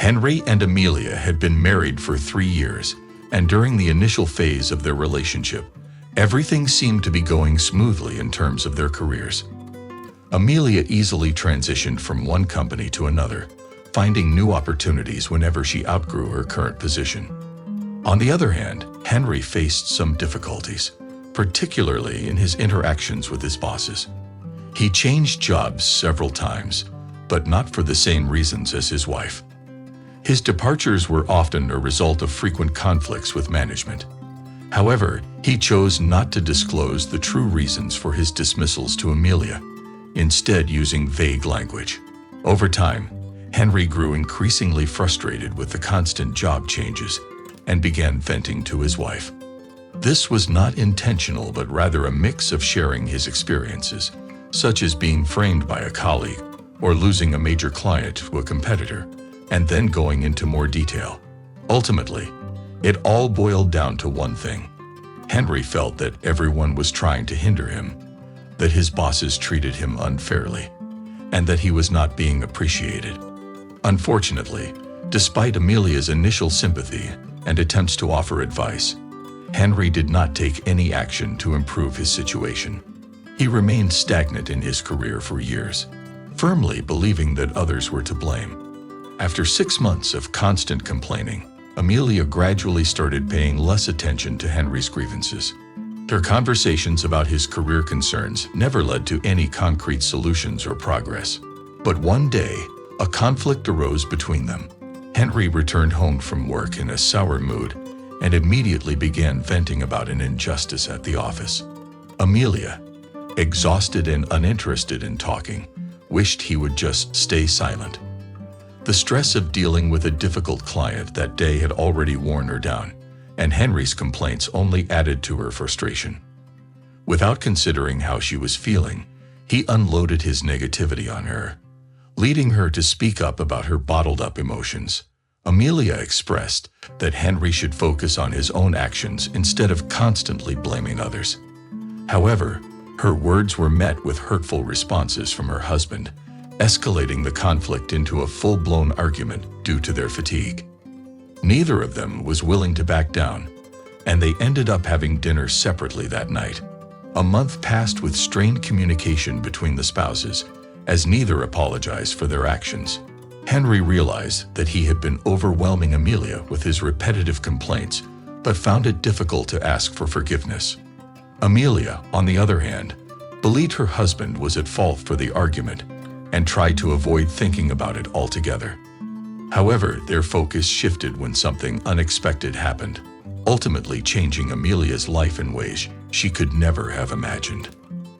Henry and Amelia had been married for 3 years, and during the initial phase of their relationship, everything seemed to be going smoothly in terms of their careers. Amelia easily transitioned from one company to another, finding new opportunities whenever she outgrew her current position. On the other hand, Henry faced some difficulties, particularly in his interactions with his bosses. He changed jobs several times, but not for the same reasons as his wife. His departures were often a result of frequent conflicts with management. However, he chose not to disclose the true reasons for his dismissals to Amelia, instead using vague language. Over time, Henry grew increasingly frustrated with the constant job changes and began venting to his wife. This was not intentional, but rather a mix of sharing his experiences, such as being framed by a colleague or losing a major client to a competitor, and then going into more detail. Ultimately, it all boiled down to one thing. Henry felt that everyone was trying to hinder him, that his bosses treated him unfairly, and that he was not being appreciated. Unfortunately, despite Amelia's initial sympathy and attempts to offer advice, Henry did not take any action to improve his situation. He remained stagnant in his career for years, firmly believing that others were to blame. After 6 months of constant complaining, Amelia gradually started paying less attention to Henry's grievances. Their conversations about his career concerns never led to any concrete solutions or progress. But one day, a conflict arose between them. Henry returned home from work in a sour mood and immediately began venting about an injustice at the office. Amelia, exhausted and uninterested in talking, wished he would just stay silent. The stress of dealing with a difficult client that day had already worn her down, and Henry's complaints only added to her frustration. Without considering how she was feeling, he unloaded his negativity on her, leading her to speak up about her bottled-up emotions. Amelia expressed that Henry should focus on his own actions instead of constantly blaming others. However, her words were met with hurtful responses from her husband, escalating the conflict into a full-blown argument due to their fatigue. Neither of them was willing to back down, and they ended up having dinner separately that night. A month passed with strained communication between the spouses, as neither apologized for their actions. Henry realized that he had been overwhelming Amelia with his repetitive complaints, but found it difficult to ask for forgiveness. Amelia, on the other hand, believed her husband was at fault for the argument and tried to avoid thinking about it altogether. However, their focus shifted when something unexpected happened, ultimately changing Amelia's life in ways she could never have imagined.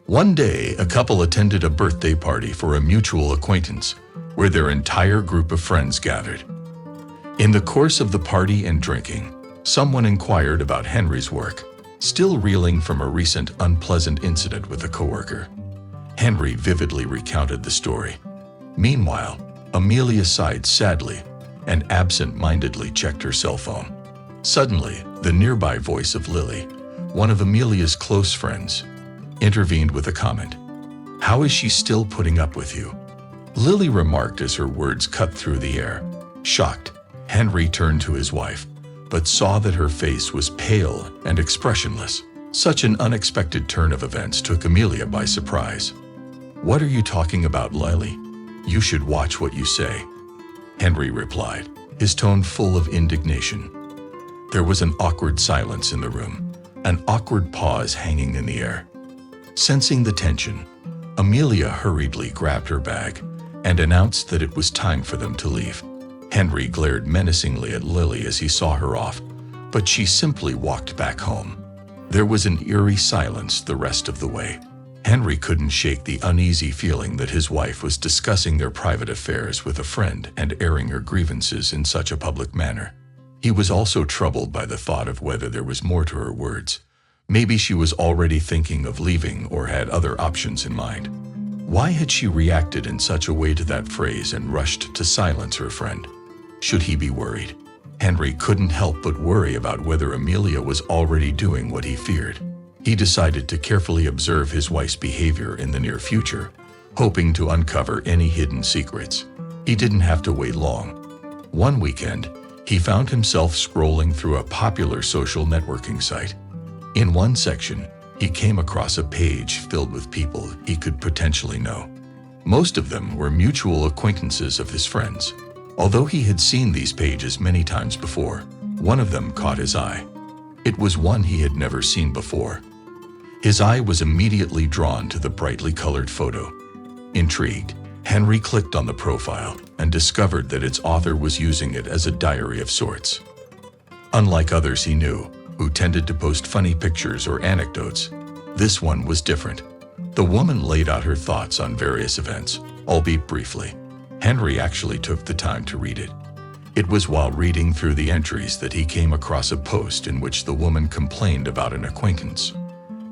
One day, a couple attended a birthday party for a mutual acquaintance, where their entire group of friends gathered. In the course of the party and drinking, someone inquired about Henry's work, still reeling from a recent unpleasant incident with a coworker. Henry vividly recounted the story. Meanwhile, Amelia sighed sadly and absent-mindedly checked her cell phone. Suddenly, the nearby voice of Lily, one of Amelia's close friends, intervened with a comment. "How is she still putting up with you?" Lily remarked as her words cut through the air. Shocked, Henry turned to his wife, but saw that her face was pale and expressionless. Such an unexpected turn of events took Amelia by surprise. "What are you talking about, Lily? You should watch what you say," Henry replied, his tone full of indignation. There was an awkward silence in the room, an awkward pause hanging in the air. Sensing the tension, Amelia hurriedly grabbed her bag and announced that it was time for them to leave. Henry glared menacingly at Lily as he saw her off, but she simply walked back home. There was an eerie silence the rest of the way. Henry couldn't shake the uneasy feeling that his wife was discussing their private affairs with a friend and airing her grievances in such a public manner. He was also troubled by the thought of whether there was more to her words. Maybe she was already thinking of leaving or had other options in mind. Why had she reacted in such a way to that phrase and rushed to silence her friend? Should he be worried? Henry couldn't help but worry about whether Amelia was already doing what he feared. He decided to carefully observe his wife's behavior in the near future, hoping to uncover any hidden secrets. He didn't have to wait long. One weekend, he found himself scrolling through a popular social networking site. In one section, he came across a page filled with people he could potentially know. Most of them were mutual acquaintances of his friends. Although he had seen these pages many times before, one of them caught his eye. It was one he had never seen before. His eye was immediately drawn to the brightly colored photo. Intrigued, Henry clicked on the profile and discovered that its author was using it as a diary of sorts. Unlike others he knew, who tended to post funny pictures or anecdotes, this one was different. The woman laid out her thoughts on various events, albeit briefly. Henry actually took the time to read it. It was while reading through the entries that he came across a post in which the woman complained about an acquaintance.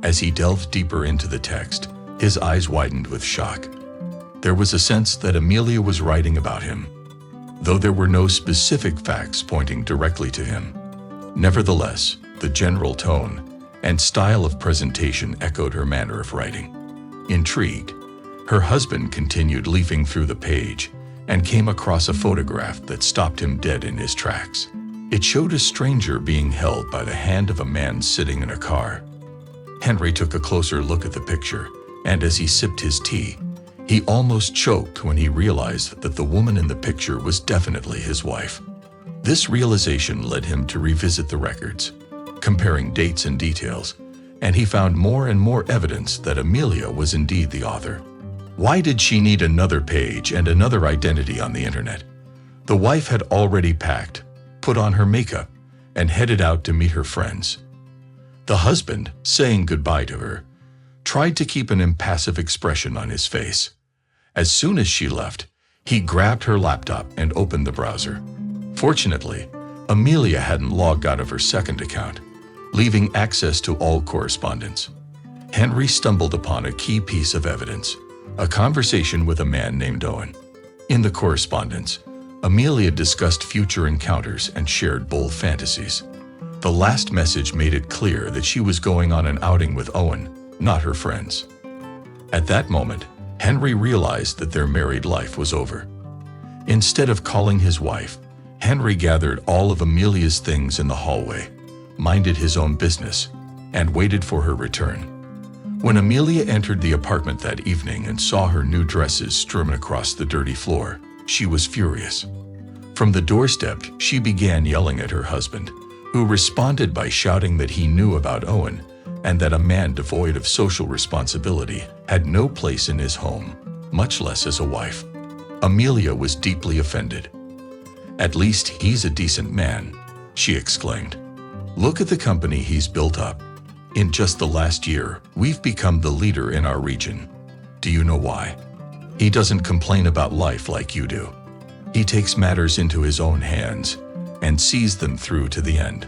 As he delved deeper into the text, his eyes widened with shock. There was a sense that Amelia was writing about him, though there were no specific facts pointing directly to him. Nevertheless, the general tone and style of presentation echoed her manner of writing. Intrigued, her husband continued leafing through the page and came across a photograph that stopped him dead in his tracks. It showed a stranger being held by the hand of a man sitting in a car. Henry took a closer look at the picture, and as he sipped his tea, he almost choked when he realized that the woman in the picture was definitely his wife. This realization led him to revisit the records, comparing dates and details, and he found more and more evidence that Amelia was indeed the author. Why did she need another page and another identity on the internet? The wife had already packed, put on her makeup, and headed out to meet her friends. The husband, saying goodbye to her, tried to keep an impassive expression on his face. As soon as she left, he grabbed her laptop and opened the browser. Fortunately, Amelia hadn't logged out of her second account, leaving access to all correspondence. Henry stumbled upon a key piece of evidence, a conversation with a man named Owen. In the correspondence, Amelia discussed future encounters and shared bold fantasies. The last message made it clear that she was going on an outing with Owen, not her friends. At that moment, Henry realized that their married life was over. Instead of calling his wife, Henry gathered all of Amelia's things in the hallway, minded his own business, and waited for her return. When Amelia entered the apartment that evening and saw her new dresses strewn across the dirty floor, she was furious. From the doorstep, she began yelling at her husband, who responded by shouting that he knew about Owen and that a man devoid of social responsibility had no place in his home, much less as a wife. Amelia was deeply offended. "At least he's a decent man," she exclaimed. "Look at the company he's built up. In just the last year, we've become the leader in our region. Do you know why? He doesn't complain about life like you do. He takes matters into his own hands and sees them through to the end."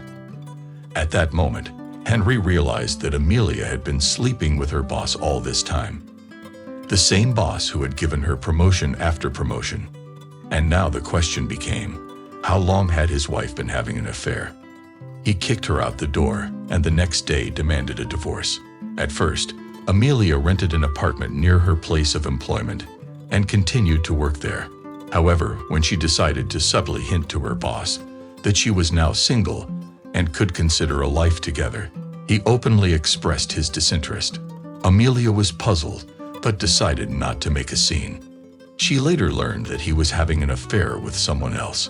At that moment, Henry realized that Amelia had been sleeping with her boss all this time. The same boss who had given her promotion after promotion. And now the question became, how long had his wife been having an affair? He kicked her out the door and the next day demanded a divorce. At first, Amelia rented an apartment near her place of employment and continued to work there. However, when she decided to subtly hint to her boss that she was now single and could consider a life together, he openly expressed his disinterest. Amelia was puzzled, but decided not to make a scene. She later learned that he was having an affair with someone else.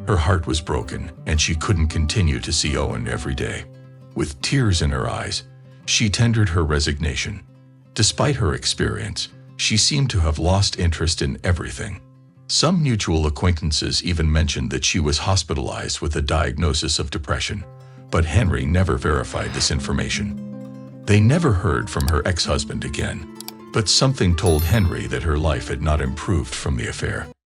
Her heart was broken, and she couldn't continue to see Owen every day. With tears in her eyes, she tendered her resignation. Despite her experience, she seemed to have lost interest in everything. Some mutual acquaintances even mentioned that she was hospitalized with a diagnosis of depression, but Henry never verified this information. They never heard from her ex-husband again, but something told Henry that her life had not improved from the affair.